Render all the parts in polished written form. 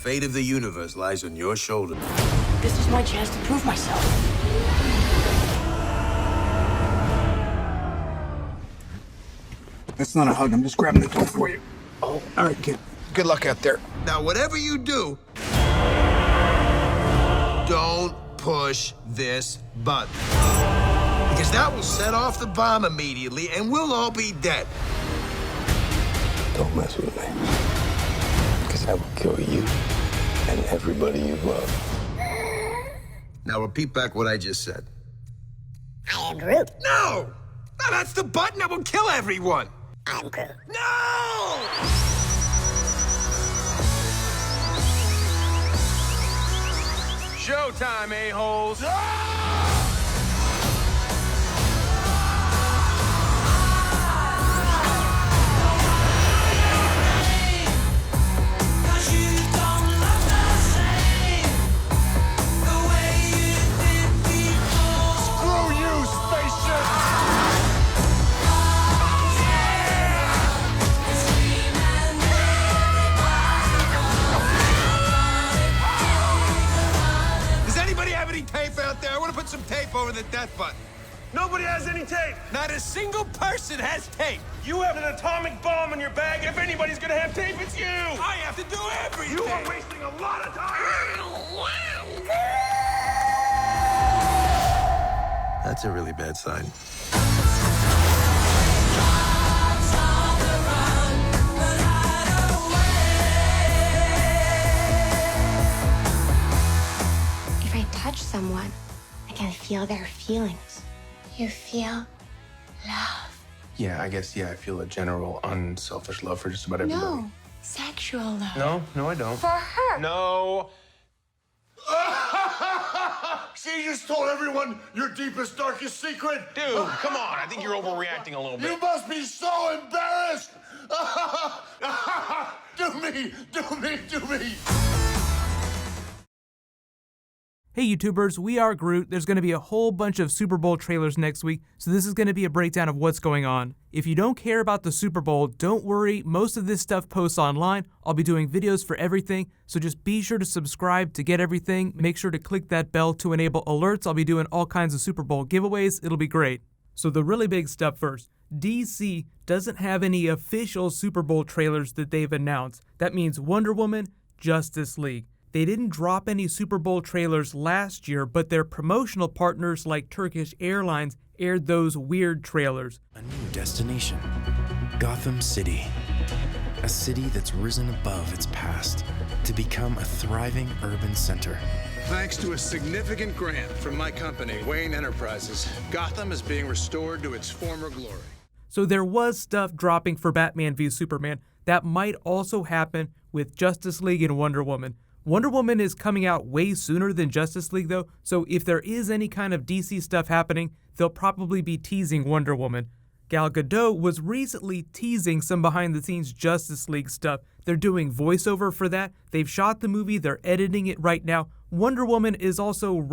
fate of the universe lies on your shoulders. This is my chance to prove myself. That's not a hug. I'm just grabbing the door for you. Oh, all right, kid. Good luck out there. Now, whatever you do, don't push this button. Because that will set off the bomb immediately, and we'll all be dead. Don't mess with me. Because I will kill you and everybody you love. Now, repeat back what I just said. I am Groot. No! No, that's the button that will kill everyone! I'm Groot. No! Showtime, a-holes! Tape out there. I want to put some tape over the death button. Nobody has any tape. Not a single person has tape. You have an atomic bomb in your bag. If anybody's gonna have tape, it's you. I have to do everything. You are wasting a lot of time. That's a really bad sign. If I touch someone, I can feel their feelings. You feel love. Yeah, I guess, I feel a general unselfish love for just about everybody. No, sexual love. No, I don't. For her. No. See, you just told everyone your deepest, darkest secret. Dude, come on. I think you're overreacting a little bit. You must be so embarrassed. Do me. Hey YouTubers, we are Groot. There's going to be a whole bunch of Super Bowl trailers next week, so this is going to be a breakdown of what's going on. If you don't care about the Super Bowl, don't worry, most of this stuff posts online. I'll be doing videos for everything, so just be sure to subscribe to get everything. Make sure to click that bell to enable alerts. I'll be doing all kinds of Super Bowl giveaways. It'll be great. So the really big stuff first. DC doesn't have any official Super Bowl trailers that they've announced. That means Wonder Woman, Justice League. They didn't drop any Super Bowl trailers last year, but their promotional partners like Turkish Airlines aired those weird trailers. A new destination, Gotham City. A city that's risen above its past to become a thriving urban center. Thanks to a significant grant from my company, Wayne Enterprises, Gotham is being restored to its former glory. So there was stuff dropping for Batman v Superman. That might also happen with Justice League and Wonder Woman. Wonder Woman is coming out way sooner than Justice League though, so if there is any kind of DC stuff happening, they'll probably be teasing Wonder Woman. Gal Gadot was recently teasing some behind-the-scenes Justice League stuff. They're doing voiceover for that. They've shot the movie, they're editing it right now. Wonder Woman is also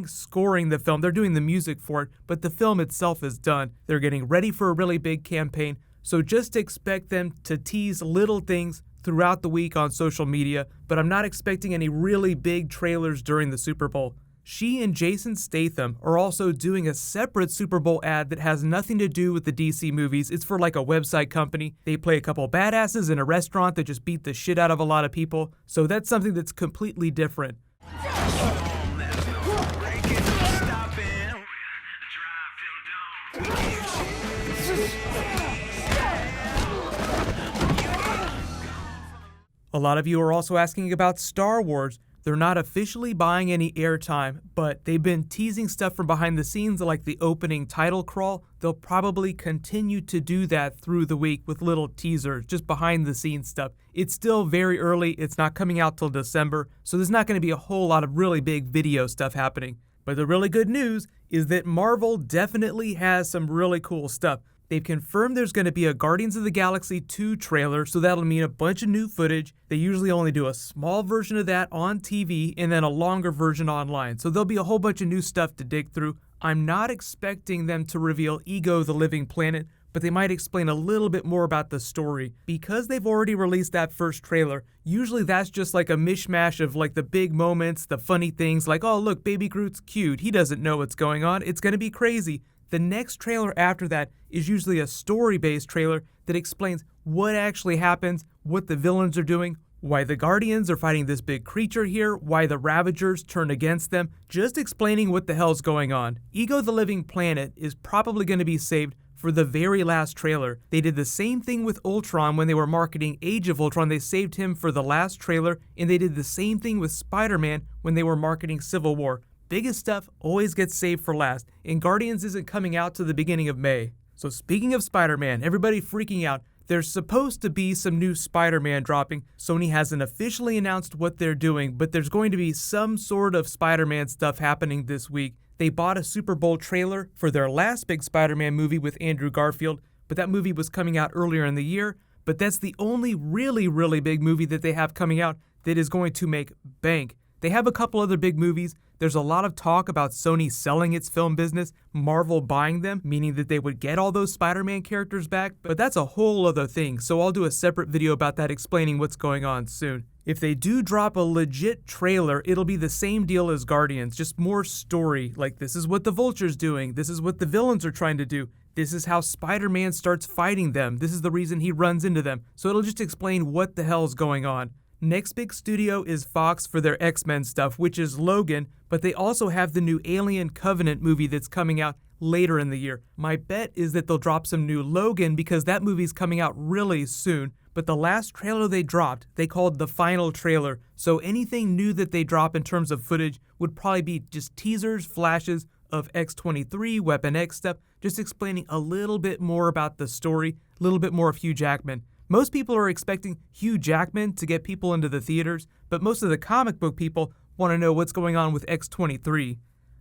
scoring the film. They're doing the music for it, but the film itself is done. They're getting ready for a really big campaign, so just expect them to tease little things throughout the week on social media, but I'm not expecting any really big trailers during the Super Bowl. She and Jason Statham are also doing a separate Super Bowl ad that has nothing to do with the DC movies. It's for like a website company. They play a couple badasses in a restaurant that just beat the shit out of a lot of people, so that's something that's completely different. A lot of you are also asking about Star Wars. They're not officially buying any airtime, but they've been teasing stuff from behind the scenes like the opening title crawl. They'll probably continue to do that through the week with little teasers, just behind the scenes stuff. It's still very early, it's not coming out till December, so there's not going to be a whole lot of really big video stuff happening. But the really good news is that Marvel definitely has some really cool stuff. They've confirmed there's going to be a Guardians of the Galaxy 2 trailer, so that'll mean a bunch of new footage. They usually only do a small version of that on TV and then a longer version online, so there'll be a whole bunch of new stuff to dig through. I'm not expecting them to reveal Ego the Living Planet, but they might explain a little bit more about the story. Because they've already released that first trailer, usually that's just like a mishmash of like the big moments, the funny things like, oh look, Baby Groot's cute, he doesn't know what's going on, it's gonna be crazy. The next trailer after that is usually a story-based trailer that explains what actually happens, what the villains are doing, why the Guardians are fighting this big creature here, why the Ravagers turn against them, just explaining what the hell's going on. Ego the Living Planet is probably going to be saved for the very last trailer. They did the same thing with Ultron when they were marketing Age of Ultron. They saved him for the last trailer, and they did the same thing with Spider-Man when they were marketing Civil War. Biggest stuff always gets saved for last, and Guardians isn't coming out to the beginning of May. So speaking of Spider-Man, everybody freaking out, there's supposed to be some new Spider-Man dropping. Sony hasn't officially announced what they're doing, but there's going to be some sort of Spider-Man stuff happening this week. They bought a Super Bowl trailer for their last big Spider-Man movie with Andrew Garfield, but that movie was coming out earlier in the year. But that's the only really big movie that they have coming out that is going to make bank. They have a couple other big movies. There's a lot of talk about Sony selling its film business, Marvel buying them, meaning that they would get all those Spider-Man characters back, but that's a whole other thing, so I'll do a separate video about that explaining what's going on soon. If they do drop a legit trailer, it'll be the same deal as Guardians, just more story, like this is what the Vulture's doing, this is what the villains are trying to do, this is how Spider-Man starts fighting them, this is the reason he runs into them, so it'll just explain what the hell's going on. Next big studio is Fox for their X-Men stuff, which is Logan, but they also have the new Alien Covenant movie that's coming out later in the year. My bet is that they'll drop some new Logan because that movie's coming out really soon, but the last trailer they dropped, they called the final trailer, so anything new that they drop in terms of footage would probably be just teasers, flashes of X-23, Weapon X stuff, just explaining a little bit more about the story, a little bit more of Hugh Jackman. Most people are expecting Hugh Jackman to get people into the theaters, but most of the comic book people want to know what's going on with X-23.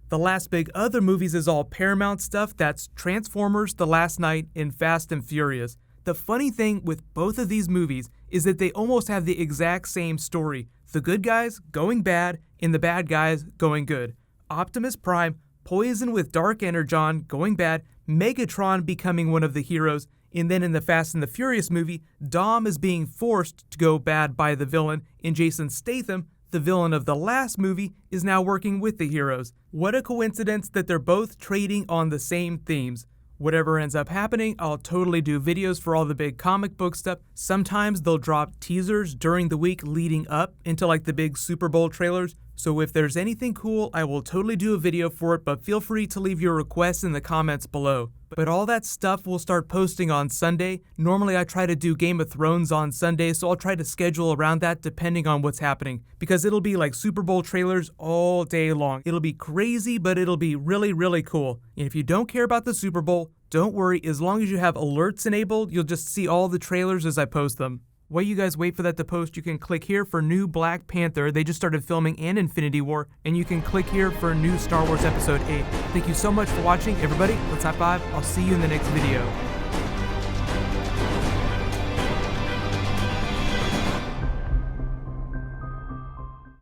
The last big other movies is all Paramount stuff. That's Transformers, The Last Knight, and Fast and Furious. The funny thing with both of these movies is that they almost have the exact same story. The good guys going bad, and the bad guys going good. Optimus Prime, poisoned with Dark Energon, going bad, Megatron becoming one of the heroes, and then in the Fast and the Furious movie, Dom is being forced to go bad by the villain, and Jason Statham, the villain of the last movie, is now working with the heroes. What a coincidence that they're both trading on the same themes. Whatever ends up happening, I'll totally do videos for all the big comic book stuff. Sometimes they'll drop teasers during the week leading up into like the big Super Bowl trailers. So if there's anything cool, I will totally do a video for it, but feel free to leave your requests in the comments below. But all that stuff we'll start posting on Sunday. Normally I try to do Game of Thrones on Sunday, so I'll try to schedule around that depending on what's happening. Because it'll be like Super Bowl trailers all day long. It'll be crazy, but it'll be really cool. And if you don't care about the Super Bowl, don't worry, as long as you have alerts enabled, you'll just see all the trailers as I post them. While you guys wait for that to post, you can click here for new Black Panther. They just started filming and Infinity War, and you can click here for new Star Wars Episode 8. Thank you so much for watching, everybody. Let's high five. I'll see you in the next video.